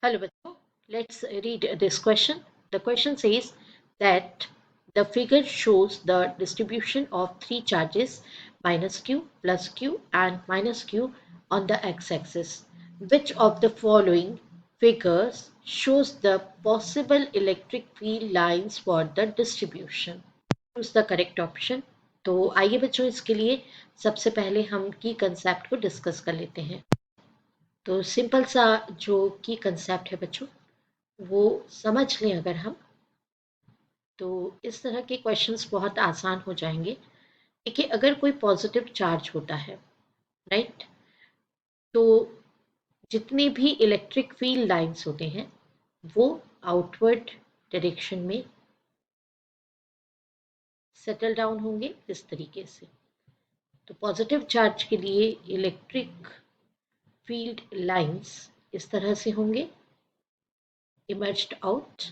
Hello, Bachcho. Let's read this question. The question says that the figure shows the distribution of three charges minus q, plus q, and minus q on the x-axis. Which of the following figures shows the possible electric field lines for the distribution? Choose the correct option. तो आइए बच्चों इसके लिए सबसे पहले हम की concept को डिस्कस कर लेते हैं। तो सिंपल सा जो की कंसेप्ट है बच्चों वो समझ लें अगर हम तो इस तरह के क्वेश्चंस बहुत आसान हो जाएंगे। देखिए अगर कोई पॉजिटिव चार्ज होता है, राइट, तो जितने भी इलेक्ट्रिक फील्ड लाइंस होते हैं वो आउटवर्ड डायरेक्शन में सेटल डाउन होंगे इस तरीके से। तो पॉजिटिव चार्ज के लिए इलेक्ट्रिक फील्ड लाइंस इस तरह से होंगे, इमर्ज्ड आउट।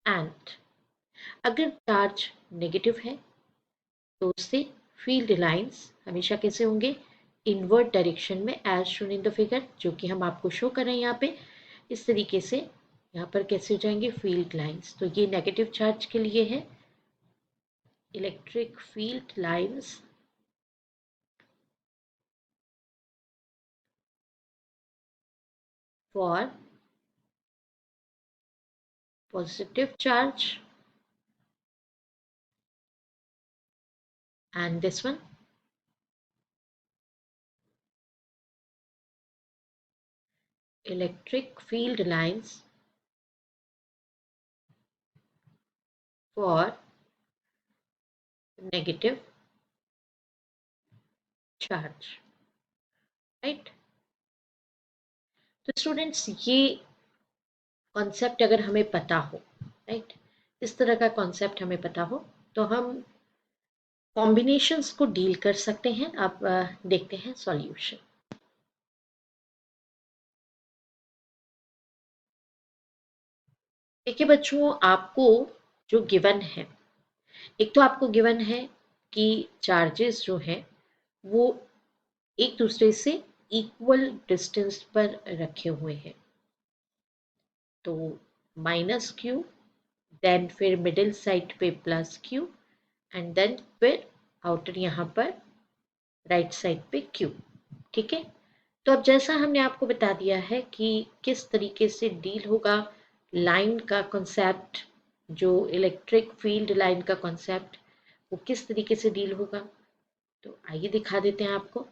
एंड अगर चार्ज नेगेटिव है तो उससे फील्ड लाइंस हमेशा कैसे होंगे, इनवर्ट डायरेक्शन में, as shown in the figure, जो कि हम आपको शो कर रहे हैं यहाँ पे। इस तरीके से यहाँ पर कैसे हो जाएंगे फील्ड लाइंस। तो ये नेगेटिव चार्ज के लिए है, electric field lines for positive charge, and this one electric field lines for negative charge, right. तो स्टूडेंट्स ये कॉन्सेप्ट अगर हमें पता हो, राइट, इस तरह का कॉन्सेप्ट हमें पता हो तो हम कॉम्बिनेशंस को डील कर सकते हैं। अब देखते हैं सॉल्यूशन। देखिए बच्चों आपको जो गिवन है, एक तो आपको गिवन है कि चार्जेस जो हैं वो एक दूसरे से इक्वल डिस्टेंस पर रखे हुए हैं। तो माइनस क्यू, देन फिर मिडिल साइड पे प्लस क्यू, एंड देन फिर आउटर यहाँ पर राइट साइड पे क्यू। ठीक है। तो अब जैसा हमने आपको बता दिया है कि किस तरीके से डील होगा लाइन का कॉन्सेप्ट, जो इलेक्ट्रिक फील्ड लाइन का कॉन्सेप्ट वो किस तरीके से डील होगा, तो आइए दिखा देते हैं आपको।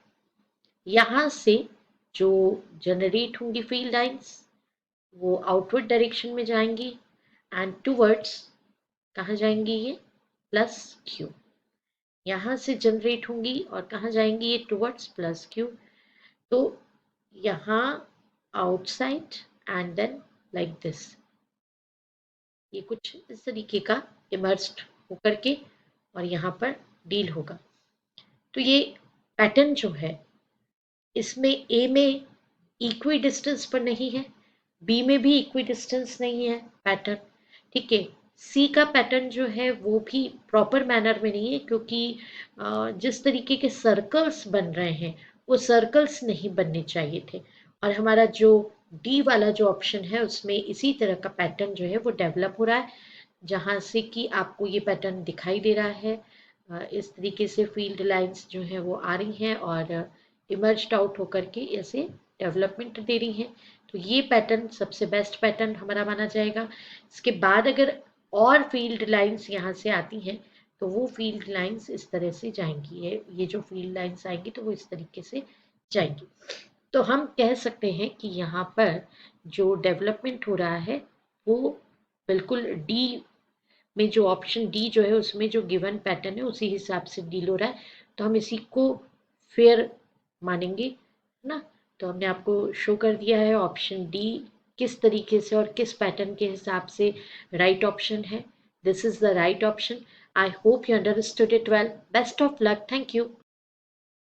यहाँ से जो जनरेट होंगी फील्ड लाइंस वो आउटवर्ड डायरेक्शन में जाएंगी एंड टूवर्ड्स कहाँ जाएंगी, ये प्लस क्यू। यहाँ से जनरेट होंगी और कहाँ जाएंगी, ये टूवर्ड्स प्लस क्यू। तो यहाँ outside and then like this, ये कुछ इस तरीके का इमर्ज्ड होकर के और यहाँ पर डील होगा। तो ये पैटर्न जो है इसमें ए में इक्वी डिस्टेंस पर नहीं है, बी में भी इक्वी डिस्टेंस नहीं है पैटर्न। ठीक है। सी का पैटर्न जो है वो भी प्रॉपर मैनर में नहीं है, क्योंकि जिस तरीके के सर्कल्स बन रहे हैं वो सर्कल्स नहीं बनने चाहिए थे। और हमारा जो डी वाला जो ऑप्शन है उसमें इसी तरह का पैटर्न जो है वो डेवलप हो रहा है, जहाँ से कि आपको ये पैटर्न दिखाई दे रहा है। इस तरीके से फील्ड लाइंस जो है वो आ रही हैं और इमर्ज्ड आउट होकर के ऐसे डेवलपमेंट दे रही हैं। तो ये पैटर्न सबसे बेस्ट पैटर्न हमारा माना जाएगा। इसके बाद अगर और फील्ड लाइंस यहाँ से आती हैं तो वो फील्ड लाइंस इस तरह से जाएंगी, ये जो फील्ड लाइंस आएंगी तो वो इस तरीके से जाएंगी। तो हम कह सकते हैं कि यहाँ पर जो डेवलपमेंट हो रहा है वो बिल्कुल डी में, जो ऑप्शन डी जो है उसमें जो गिवन पैटर्न है उसी हिसाब से डील हो रहा है। तो हम इसी को फेयर मानेंगे, है ना। तो हमने आपको शो कर दिया है ऑप्शन डी किस तरीके से और किस पैटर्न के हिसाब से राइट ऑप्शन है। This is the right option. I hope you understood it well. Best of luck. Thank you.